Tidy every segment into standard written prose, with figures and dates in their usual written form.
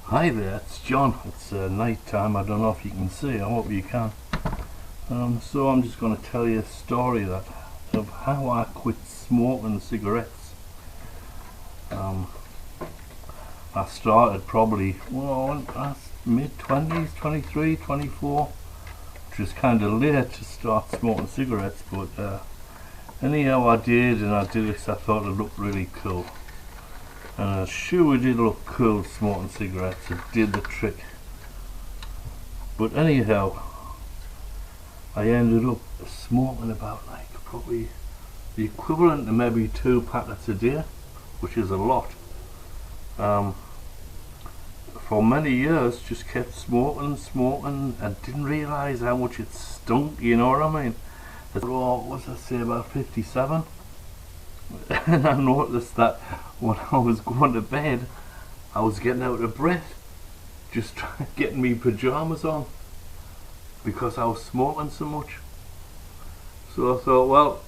Hi there, it's John. It's night time. I don't know if you can see. I hope you can. So I'm just going to tell you a story of how I quit smoking cigarettes. I started probably mid-20s, 23, 24, which was kind of late to start smoking cigarettes, but anyhow I did, and I did this. I thought it looked really cool. And sure it did look cool smoking cigarettes, it did the trick. But anyhow, I ended up smoking about probably the equivalent to maybe 2 packets a day, which is a lot. For many years just kept smoking and didn't realise how much it stunk, you know what I mean? What was I say, about 57? And I noticed that when I was going to bed, I was getting out of breath just getting me pyjamas on because I was smoking so much. So I thought, well,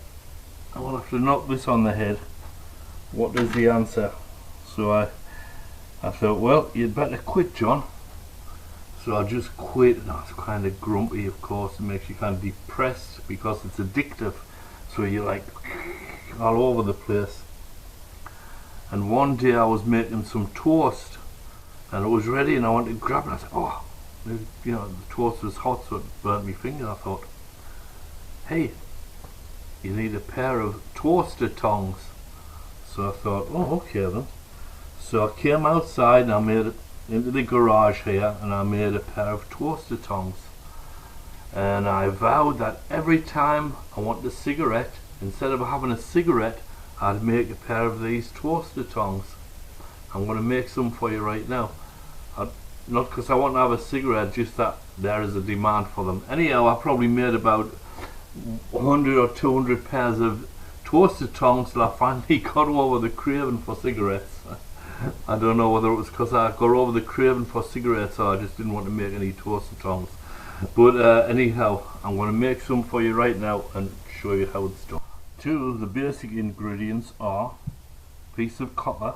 I will have to knock this on the head. What is the answer? So I thought, well, you'd better quit, John. So I just quit, and I was kind of grumpy, of course. It makes you kind of depressed because it's addictive. So you're like all over the place. And one day I was making some toast and it was ready, and I wanted to grab it. I said, oh, maybe, you know, the toast was hot, so it burnt my finger. I thought, hey, you need a pair of toaster tongs. So I thought, oh, okay then. So I came outside and I made it into the garage here, and I made a pair of toaster tongs. And I vowed that every time I wanted a cigarette, instead of having a cigarette, I'd make a pair of these toaster tongs. I'm going to make some for you right now. Not because I want to have a cigarette, just that there is a demand for them. Anyhow, I probably made about 100 or 200 pairs of toaster tongs till I finally got over the craving for cigarettes. I don't know whether it was because I got over the craving for cigarettes or I just didn't want to make any toaster tongs. But anyhow, I'm going to make some for you right now and show you how it's done. Two of the basic ingredients are a piece of copper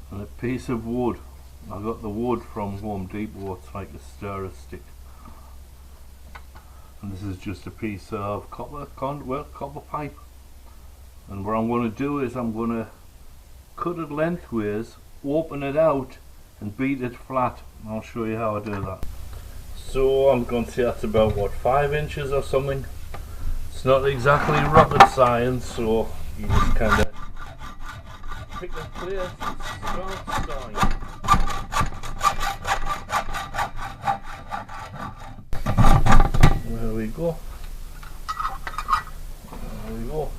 and a piece of wood. I got the wood from Home Depot. It's like a stirrer stick. And this is just a piece of copper pipe. And what I'm going to do is I'm going to cut it lengthways, open it out and beat it flat. I'll show you how I do that. So I'm going to say that's about, what, 5 inches or something. It's not exactly rocket science, so you just kind of pick a place and start sawing. There we go. There we go.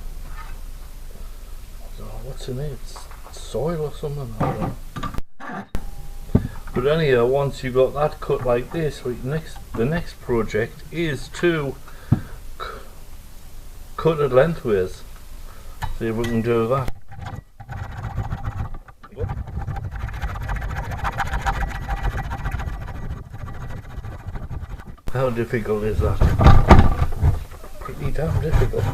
So what's in it? It's soil or something? I don't know. But anyhow, once you got that cut like this, the next project is to cut it lengthways. See if we can do that. How difficult is that? Pretty damn difficult.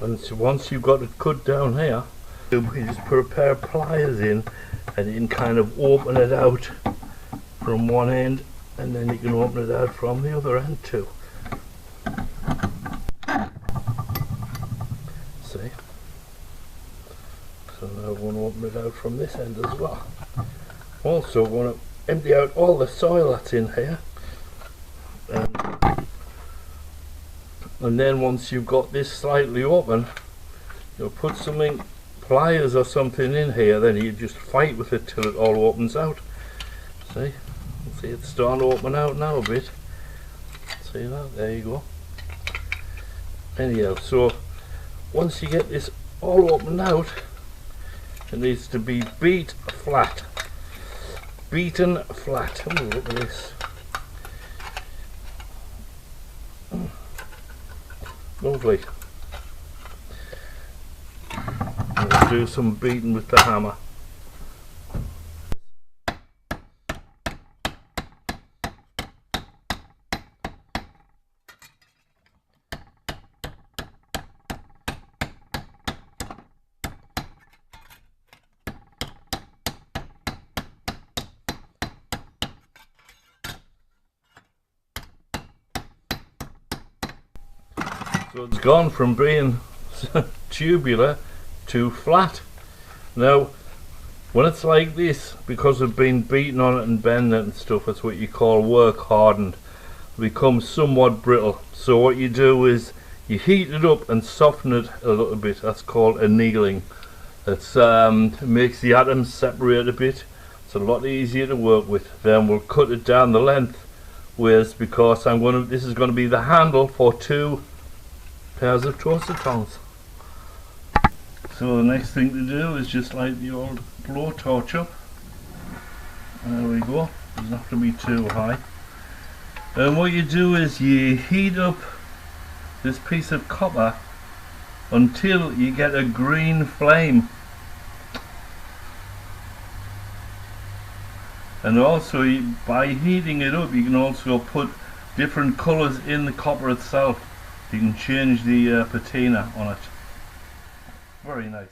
And so once you've got it cut down here, you just put a pair of pliers in and you can kind of open it out from one end, and then you can open it out from the other end too. See? So now I'm going to open it out from this end as well. Also going to empty out all the soil that's in here. And then once you've got this slightly open, you'll put something, pliers or something in here, then you just fight with it till it all opens out. See it's starting to open out now a bit. See that? There you go. Anyhow, so once you get this all opened out, it needs to be beaten flat. Oh, look at this. smoothly. And we'll do some beating with the hammer. So it's gone from being tubular to flat. Now, when it's like this, because we've been beating on it and bending it and stuff, it's what you call work hardened. It becomes somewhat brittle. So what you do is you heat it up and soften it a little bit. That's called annealing. It makes the atoms separate a bit. It's a lot easier to work with. Then we'll cut it down the length with, because this is going to be the handle for 2 pairs of toaster tongs. So the next thing to do is just light the old blowtorch up. There we go. Doesn't have to be too high. And what you do is you heat up this piece of copper until you get a green flame. And also, by heating it up, you can also put different colours in the copper itself. You can change the patina on it. Very nice.